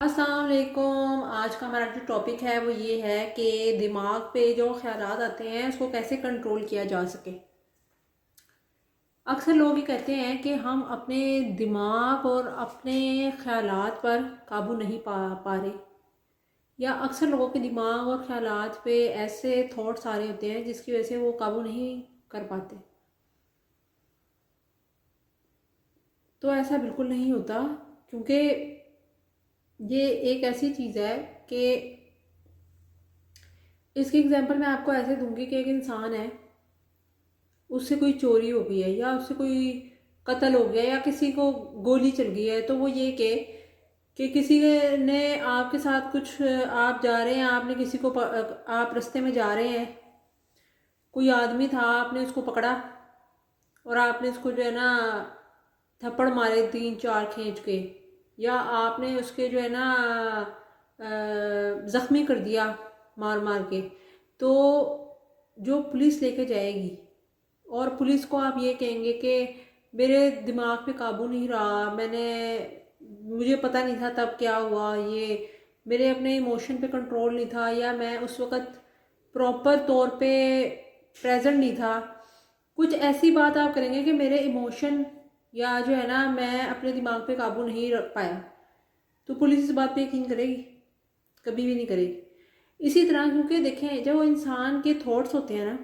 अस्सलाम वालेकुम। आज का हमारा जो टॉपिक है वो ये है कि दिमाग पे जो ख्यालात आते हैं उसको कैसे कंट्रोल किया जा सके। अक्सर लोग ये कहते हैं कि हम अपने दिमाग और अपने ख्यालात पर काबू नहीं पा रहे, या अक्सर लोगों के दिमाग और ख्यालात पे ऐसे थॉट्स आ रहे होते हैं जिसकी वजह से वो काबू नहीं कर पाते। तो ऐसा बिल्कुल नहीं होता, क्योंकि ये एक ऐसी चीज़ है कि इसकी एग्जांपल मैं आपको ऐसे दूंगी कि एक इंसान है, उससे कोई चोरी हो गई है या उससे कोई कत्ल हो गया या किसी को गोली चल गई है, तो वो ये कि किसी ने आपके साथ कुछ, आप जा रहे हैं, आपने किसी को आप रास्ते में जा रहे हैं, कोई आदमी था, आपने उसको पकड़ा और आपने उसको जो है ना थप्पड़ मारे 3-4 खींच के, या आपने उसके जो है ना ज़ख्मी कर दिया मार मार के। तो जो पुलिस लेके जाएगी और पुलिस को आप ये कहेंगे कि मेरे दिमाग पे काबू नहीं रहा, मुझे पता नहीं था तब क्या हुआ, ये मेरे अपने इमोशन पे कंट्रोल नहीं था, या मैं उस वक़्त प्रॉपर तौर पे प्रेजेंट नहीं था, कुछ ऐसी बात आप करेंगे कि मेरे इमोशन या जो है ना मैं अपने दिमाग पे काबू नहीं रख पाया, तो पुलिस इस बात पे यकीन करेगी? कभी भी नहीं करेगी। इसी तरह क्योंकि देखें, जब वो इंसान के थॉट्स होते हैं ना,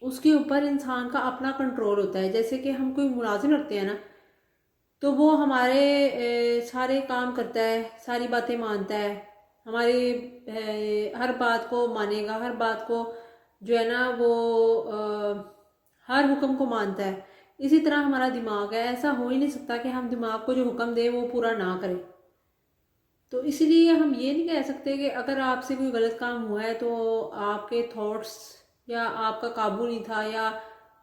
उसके ऊपर इंसान का अपना कंट्रोल होता है। जैसे कि हम कोई मुलाजिम रखते हैं ना, तो वो हमारे सारे काम करता है, सारी बातें मानता है, हमारी हर बात को मानेगा, हर बात को जो है ना वो हर हुक्म को मानता है। इसी तरह हमारा दिमाग है, ऐसा हो ही नहीं सकता कि हम दिमाग को जो हुक्म दें वो पूरा ना करें। तो इसीलिए हम ये नहीं कह सकते कि अगर आपसे कोई गलत काम हुआ है तो आपके थॉट्स या आपका काबू नहीं था या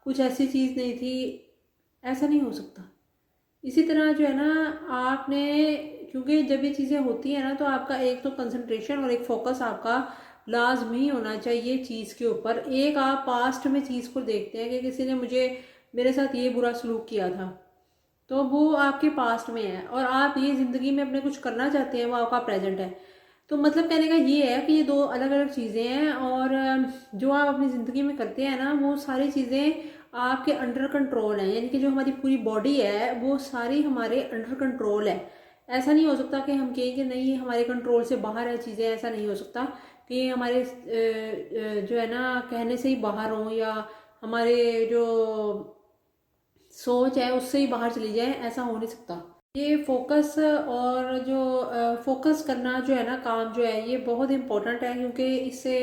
कुछ ऐसी चीज़ नहीं थी, ऐसा नहीं हो सकता। इसी तरह जो है ना आपने, क्योंकि जब ये चीज़ें होती हैं ना, तो आपका एक तो कंसंट्रेशन और एक फोकस आपका लाजमी होना चाहिए चीज़ के ऊपर। एक आप पास्ट में चीज़ को देखते हैं कि किसी ने मेरे साथ ये बुरा सलूक किया था, तो वो आपके पास्ट में है, और आप ये ज़िंदगी में अपने कुछ करना चाहते हैं, वो आपका प्रेजेंट है। तो मतलब कहने का ये है कि ये दो अलग अलग चीज़ें हैं, और जो आप अपनी ज़िंदगी में करते हैं ना, वो सारी चीज़ें आपके अंडर कंट्रोल हैं। यानी कि जो हमारी पूरी बॉडी है वो सारी हमारे अंडर कंट्रोल है। ऐसा नहीं हो सकता कि हम कहें कि नहीं हमारे कंट्रोल से बाहर है चीज़ें, ऐसा नहीं हो सकता कि हमारे जो है ना कहने से ही बाहर हों, या हमारे जो सोच है उससे ही बाहर चली जाए, ऐसा हो नहीं सकता। ये फोकस और जो फोकस करना जो है ना काम जो है, ये बहुत इम्पोर्टेंट है, क्योंकि इससे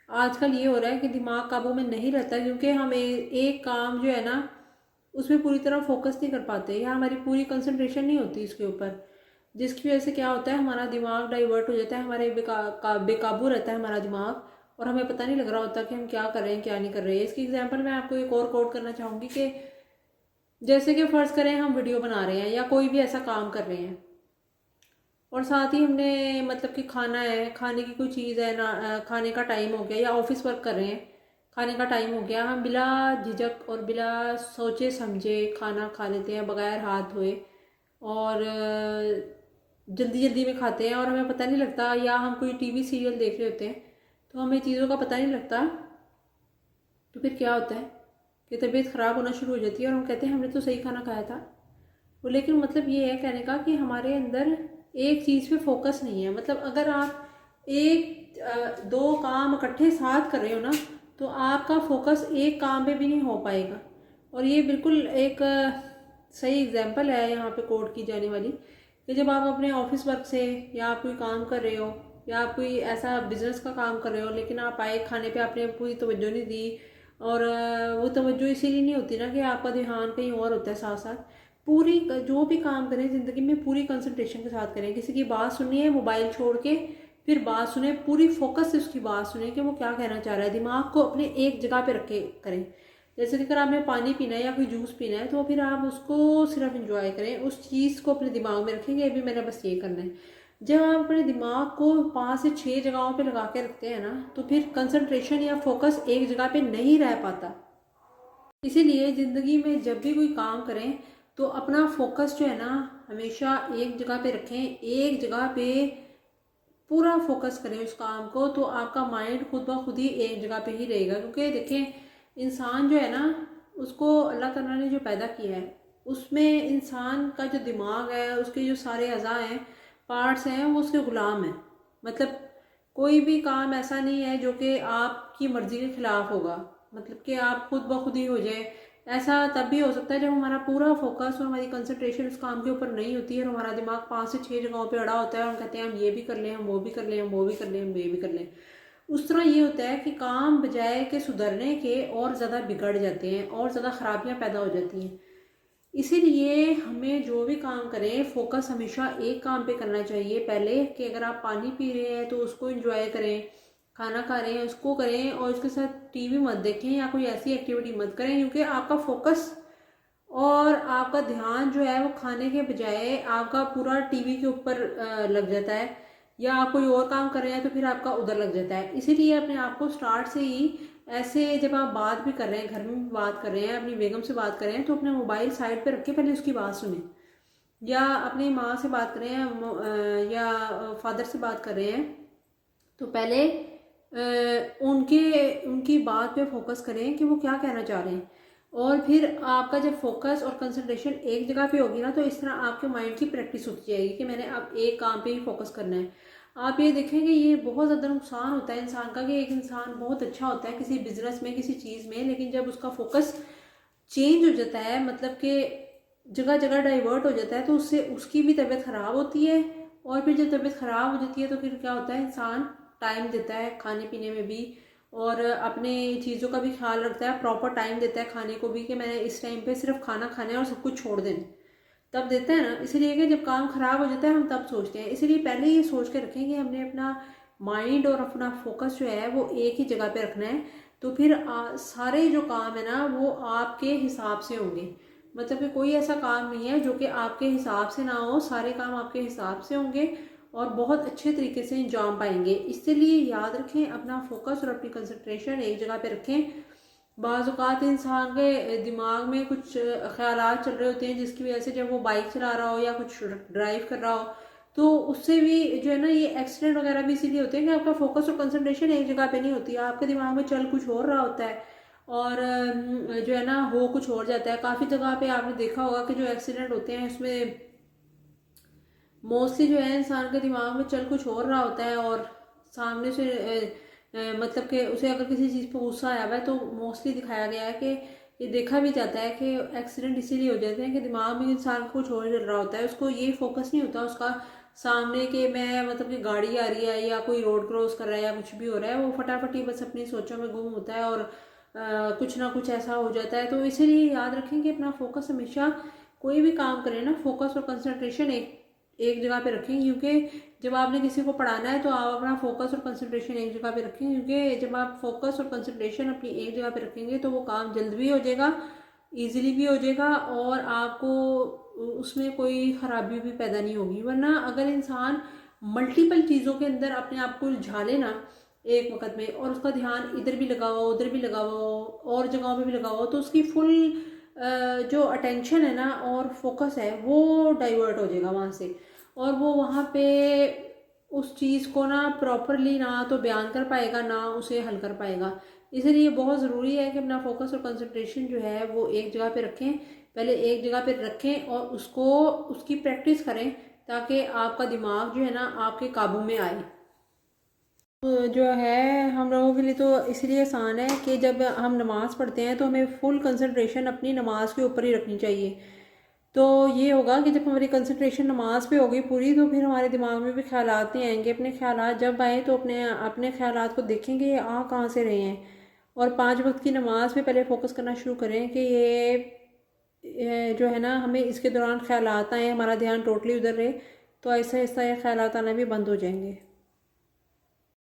आजकल ये हो रहा है कि दिमाग काबू में नहीं रहता, क्योंकि हम एक काम जो है ना उसमें पूरी तरह फोकस नहीं कर पाते, या हमारी पूरी कंसंट्रेशन नहीं होती इसके ऊपर, जिसकी वजह से क्या होता है, हमारा दिमाग डाइवर्ट हो जाता है, हमारे बेकाबू रहता है हमारा दिमाग, और हमें पता नहीं लग रहा होता कि हम क्या कर रहे हैं क्या नहीं कर रहे हैं। इसकी एग्जांपल मैं आपको एक और कोट करना चाहूँगी कि जैसे कि फ़र्ज़ करें हम वीडियो बना रहे हैं या कोई भी ऐसा काम कर रहे हैं, और साथ ही हमने मतलब कि खाना है, खाने की कोई चीज़ है ना, खाने का टाइम हो गया, या ऑफिस वर्क कर रहे हैं, खाने का टाइम हो गया, हम बिला झिझक और बिला सोचे समझे खाना खा लेते हैं बगैर हाथ धोए, और जल्दी जल्दी में खाते हैं, और हमें पता नहीं लगता, या हम कोई टीवी सीरियल देख रहे होते हैं तो हमें चीज़ों का पता नहीं लगता। तो फिर क्या होता है कि तबीयत ख़राब होना शुरू हो जाती है, और हम कहते हैं हमने तो सही खाना खाया था। वो लेकिन मतलब ये है कहने का कि हमारे अंदर एक चीज़ पे फोकस नहीं है। मतलब अगर आप दो काम इकट्ठे साथ कर रहे हो ना, तो आपका फोकस एक काम पे भी नहीं हो पाएगा। और ये बिल्कुल एक सही एग्जांपल है यहाँ पे कोट की जाने वाली, कि जब आप अपने ऑफिस वर्क से, या आप कोई काम कर रहे हो, या आप कोई ऐसा बिजनेस का काम कर रहे हो, लेकिन आप आए खाने पे आपने पूरी तवज्जो नहीं दी, और वो तवज्जो इसीलिए नहीं होती ना कि आपका ध्यान कहीं और होता है साथ साथ। पूरी जो भी काम करें ज़िंदगी में पूरी कंसंट्रेशन के साथ करें। किसी की बात सुननी है, मोबाइल छोड़ के फिर बात सुने, पूरी फोकस से उसकी बात सुने कि वो क्या कहना चाह रहा है, दिमाग को अपने एक जगह पे रख के करें। जैसे कि अगर आपने पानी पीना है या कोई जूस पीना है, तो फिर आप उसको सिर्फ इंजॉय करें, उस चीज़ को अपने दिमाग में रखेंगे अभी मैंने बस ये करना है। जब आप अपने दिमाग को 5 से 6 जगहों पे लगा के रखते हैं ना, तो फिर कंसंट्रेशन या फोकस एक जगह पे नहीं रह पाता। इसीलिए ज़िंदगी में जब भी कोई काम करें तो अपना फोकस जो है ना हमेशा एक जगह पे रखें, एक जगह पे पूरा फोकस करें उस काम को, तो आपका माइंड खुद ब खुद ही एक जगह पे ही रहेगा। क्योंकि देखें, इंसान जो है ना, उसको अल्लाह ताला ने जो पैदा किया है, उसमें इंसान का जो दिमाग है, उसके जो सारे अज़ा हैं, पार्ट्स हैं, वो उसके ग़ुलाम हैं। मतलब कोई भी काम ऐसा नहीं है जो कि आपकी मर्ज़ी के ख़िलाफ़ होगा, मतलब कि आप खुद ब खुद ही हो जाए। ऐसा तब भी हो सकता है जब हमारा पूरा फोकस और हमारी कंसंट्रेशन उस काम के ऊपर नहीं होती है और हमारा दिमाग 5 से 6 जगहों पे अड़ा होता है और हम कहते हैं हम ये भी कर लें, हम वो भी कर लें, हम वो भी कर लें, हम ये भी कर लें। उस तरह ये होता है कि काम बजाय के सुधरने के और ज़्यादा बिगड़ जाते हैं और ज़्यादा ख़राबियाँ पैदा हो जाती हैं। इसीलिए हमें जो भी काम करें, फोकस हमेशा एक काम पे करना चाहिए पहले, कि अगर आप पानी पी रहे हैं तो उसको एंजॉय करें, खाना खा रहे हैं उसको करें, और उसके साथ टीवी मत देखें या कोई ऐसी एक्टिविटी मत करें, क्योंकि आपका फोकस और आपका ध्यान जो है वो खाने के बजाय आपका पूरा टीवी के ऊपर लग जाता है, या आप कोई और काम कर रहे हैं तो फिर आपका उधर लग जाता है। इसीलिए अपने आप को स्टार्ट से ही ऐसे, जब आप बात भी कर रहे हैं, घर में भी बात कर रहे हैं, अपनी बेगम से बात कर रहे हैं, तो अपने मोबाइल साइड पे रख के पहले उसकी बात सुने, या अपनी माँ से बात कर रहे हैं या फादर से बात कर रहे हैं, तो पहले उनके उनकी बात पे फोकस करें कि वो क्या कहना चाह रहे हैं। और फिर आपका जब फोकस और कंसंट्रेशन एक जगह पे होगी ना, तो इस तरह आपके माइंड की प्रैक्टिस होती जाएगी कि मैंने अब एक काम पे ही फोकस करना है। आप ये देखेंगे, ये बहुत ज़्यादा नुकसान होता है इंसान का, कि एक इंसान बहुत अच्छा होता है किसी बिजनेस में, किसी चीज़ में, लेकिन जब उसका फोकस चेंज हो जाता है, मतलब कि जगह जगह डाइवर्ट हो जाता है, तो उससे उसकी भी तबीयत ख़राब होती है। और फिर जब तबीयत ख़राब हो जाती है तो फिर क्या होता है, इंसान टाइम देता है खाने पीने में भी, और अपने चीज़ों का भी ख्याल रखता है, प्रॉपर टाइम देता है खाने को भी, कि मैंने इस टाइम पे सिर्फ खाना खाना है और सब कुछ छोड़ देना, तब देते हैं ना। इसीलिए कि जब काम ख़राब हो जाता है हम तब सोचते हैं। इसीलिए पहले ये सोच के रखें कि हमने अपना माइंड और अपना फोकस जो है वो एक ही जगह पे रखना है, तो फिर सारे जो काम है ना वो आपके हिसाब से होंगे। मतलब कि कोई ऐसा काम नहीं है जो कि आपके हिसाब से ना हो, सारे काम आपके हिसाब से होंगे और बहुत अच्छे तरीके से अंजाम पाएंगे। इसलिए याद रखें, अपना फोकस और अपनी कंसंट्रेशन एक जगह पे रखें। बाज़ औक़ात इंसान के दिमाग में कुछ ख़यालात चल रहे होते हैं, जिसकी वजह से जब वो बाइक चला रहा हो या कुछ ड्राइव कर रहा हो, तो उससे भी जो है ना, ये एक्सीडेंट वगैरह भी इसीलिए होते हैं कि आपका फोकस और कंसंट्रेशन एक जगह पे नहीं होती है, आपके दिमाग में चल कुछ और रहा होता है और जो है ना हो कुछ और जाता है। काफ़ी जगह पे आपने देखा होगा कि जो एक्सीडेंट होते हैं उसमें मोस्टली जो है इंसान के दिमाग में चल कुछ और रहा होता है, और सामने से मतलब कि उसे अगर किसी चीज़ पर गुस्सा आया हुआ है, तो मोस्टली दिखाया गया है कि ये देखा भी जाता है कि एक्सीडेंट इसीलिए हो जाते हैं कि दिमाग में इंसान को कुछ और चल रहा होता है, उसको ये फोकस नहीं होता उसका सामने के, मैं मतलब कि गाड़ी आ रही है या कोई रोड क्रॉस कर रहा है या कुछ भी हो रहा है, वो फटाफटी बस अपनी सोचों में गुम होता है और कुछ ना कुछ ऐसा हो जाता है। तो इसीलिए याद रखें कि अपना फोकस हमेशा, कोई भी काम करें ना, फोकस और कंसंट्रेशन एक एक जगह पे रखें। क्योंकि जब आपने किसी को पढ़ाना है तो आप अपना फोकस और कंसंट्रेशन एक जगह पे रखें, क्योंकि जब आप फोकस और कंसंट्रेशन अपनी एक जगह पे रखेंगे तो वो काम जल्द भी हो जाएगा, इजीली भी हो जाएगा, और आपको उसमें कोई ख़राबी भी पैदा नहीं होगी। वरना अगर इंसान मल्टीपल चीज़ों के अंदर अपने आप को उलझा लेना एक वक्त में, और उसका ध्यान इधर भी लगा हुआ, उधर भी लगा हुआ और जगहों पे भी लगा हुआ, तो उसकी फुल जो अटेंशन है ना और फोकस है वो डाइवर्ट हो जाएगा वहाँ से, और वो वहाँ पे उस चीज़ को ना प्रॉपरली ना तो बयान कर पाएगा, ना उसे हल कर पाएगा। इसलिए बहुत ज़रूरी है कि अपना फोकस और कंसंट्रेशन जो है वो एक जगह पे रखें, पहले एक जगह पे रखें और उसको उसकी प्रैक्टिस करें, ताकि आपका दिमाग जो है ना आपके काबू में आए। तो जो है हम लोगों के लिए तो इसलिए आसान है कि जब हम नमाज़ पढ़ते हैं तो हमें फुल कंसंट्रेशन अपनी नमाज के ऊपर ही रखनी चाहिए। तो ये होगा कि जब हमारी कंसंट्रेशन नमाज पे होगी पूरी, तो फिर हमारे दिमाग में भी ख्यालात नहीं आएंगे। अपने ख्यालात जब आए तो अपने अपने ख्यालात को देखेंगे ये आ कहाँ से रहे हैं, और 5 वक्त की नमाज पे पहले फोकस करना शुरू करें कि ये जो है ना हमें इसके दौरान ख्यालात आए, हमारा ध्यान टोटली उधर रहे, तो ऐसा ऐसा ये ख्यालात आना भी बंद हो जाएंगे।